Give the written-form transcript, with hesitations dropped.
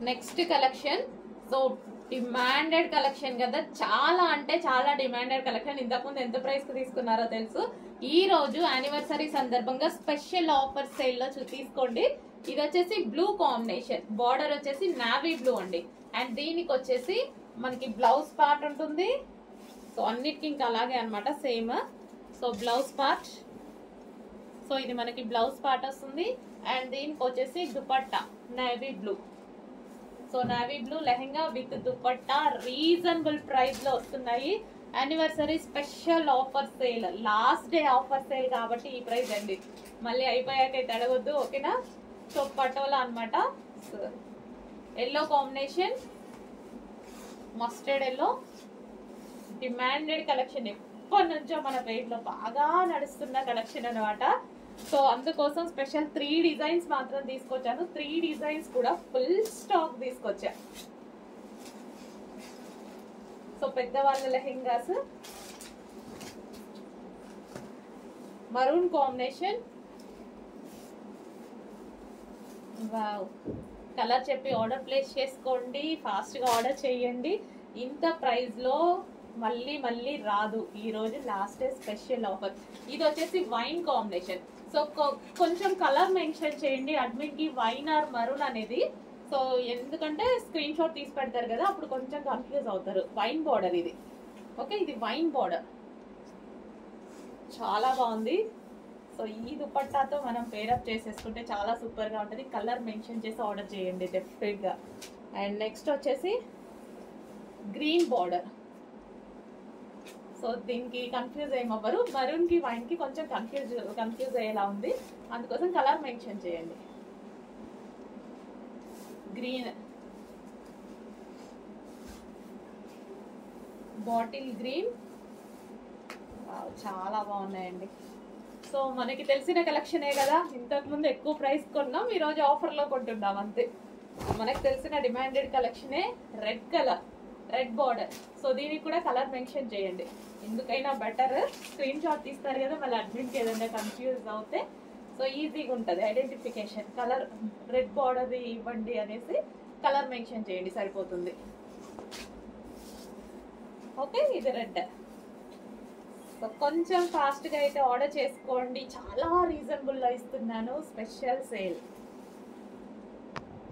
Next collection. So demanded collection కదా, చాలా అంటే చాలా డిమాండెడ్ కలెక్షన్. ఇంతకుముందు ఎంత ప్రైస్ కి తీసుకున్నారో తెలుసు. ఈ రోజు యానివర్సరీ సందర్భంగా స్పెషల్ ఆఫర్ సేల్ లో తీసుకోండి. ఇది వచ్చేసి బ్లూ కాంబినేషన్, బార్డర్ వచ్చేసి నావీ బ్లూ అండి. అండ్ దీనికి వచ్చేసి మనకి బ్లౌజ్ పార్ట్ ఉంటుంది. సో అన్నిటికి ఇంకా అలాగే అనమాట, same. So blouse part, so ఇది మనకి బ్లౌజ్ పార్ట్ వస్తుంది. అండ్ దీనికి వచ్చేసి dupatta navy blue. So navy blue lehenga with dupatta reasonable price లో వస్తున్నాయి. Anniversary special offer sale, last day offer sale కాబట్టి ఈ ప్రైస్ అండి. మళ్ళీ అయిపోయాకైతే అడగొద్దు, ఓకేనా. సో పటోలా అనమాట, yellow combination, mustard yellow. Demanded collection, ఎప్పటి నుంచో మన పేజ్ లో బాగా నడుస్తున్న కలెక్షన్ అనమాట. సో అందుకోసం స్పెషల్ 3 డిజైన్స్ మాత్రం తీసుకొచ్చాను. 3 డిజైన్స్ కూడా ఫుల్ స్టాక్ తీసుకొచ్చా. సో పెద్దవాళ్ళ lehengas, maroon combination. Wow, colour చెప్పి ఆర్డర్ ప్లేస్ చేసుకోండి, ఫాస్ట్ గా ఆర్డర్ చేయండి. ఇంత ప్రైస్ లో మళ్ళీ మళ్ళీ రాదు. ఈ రోజు లాస్ట్ డే స్పెషల్ ఆఫర్. ఇది వచ్చేసి వైన్ కాంబినేషన్. సో కొంచెం కలర్ మెన్షన్ చేయండి అడ్మిన్ కి, వైన్ ఆర్ మరూన్ అనేది. సో ఎందుకంటే స్క్రీన్ షాట్ తీసి పెడతారు కదా, అప్పుడు కొంచెం కన్ఫ్యూజ్ అవుతారు. వైన్ బార్డర్ ఇది, ఓకే. ఇది వైన్ బార్డర్, చాలా బాగుంది. సో ఈ దుపట్టాతో మనం పేరప్ చేసేసుకుంటే చాలా సూపర్ గా ఉంటుంది. కలర్ మెన్షన్ చేసి ఆర్డర్ చేయండి డెఫినెట్ గా. అండ్ నెక్స్ట్ వచ్చేసి గ్రీన్ బార్డర్. సో దీనికి కన్ఫ్యూజ్ ఏమవ్వరు, మరూన్ కి వైన్ కి కొంచెం కన్ఫ్యూజ్ అయ్యేలా ఉంది, అందుకోసం కలర్ మెన్షన్ చేయండి. గ్రీన్, బాటిల్ గ్రీన్, చాలా బాగున్నాయండి. సో మనకి తెలిసిన కలెక్షనే కదా, ఇంతకు ముందు ఎక్కువ ప్రైస్ కొన్నాం, ఈ రోజు ఆఫర్ లో కొంటున్నాం అంతే. మనకు తెలిసిన డిమాండెడ్ కలెక్షనే. Red colour, red border. So దీనికి కూడా కలర్ మెన్షన్ చేయండి, ఎందుకైనా బెటర్. స్క్రీన్ షాట్ తీస్తారు కదా, మళ్ళీ అడ్మిన్కి ఏదైనా కన్ఫ్యూజ్ అవుతే సో ఈజీగా ఉంటుంది ఐడెంటిఫికేషన్. కలర్ రెడ్ బార్డర్ ఇవ్వండి అనేసి కలర్ మెన్షన్ చేయండి, సరిపోతుంది. ఓకే, ఇది రెడ్. సో కొంచెం ఫాస్ట్గా అయితే ఆర్డర్ చేసుకోండి, చాలా రీజనబుల్లో ఇస్తున్నాను, స్పెషల్ సేల్.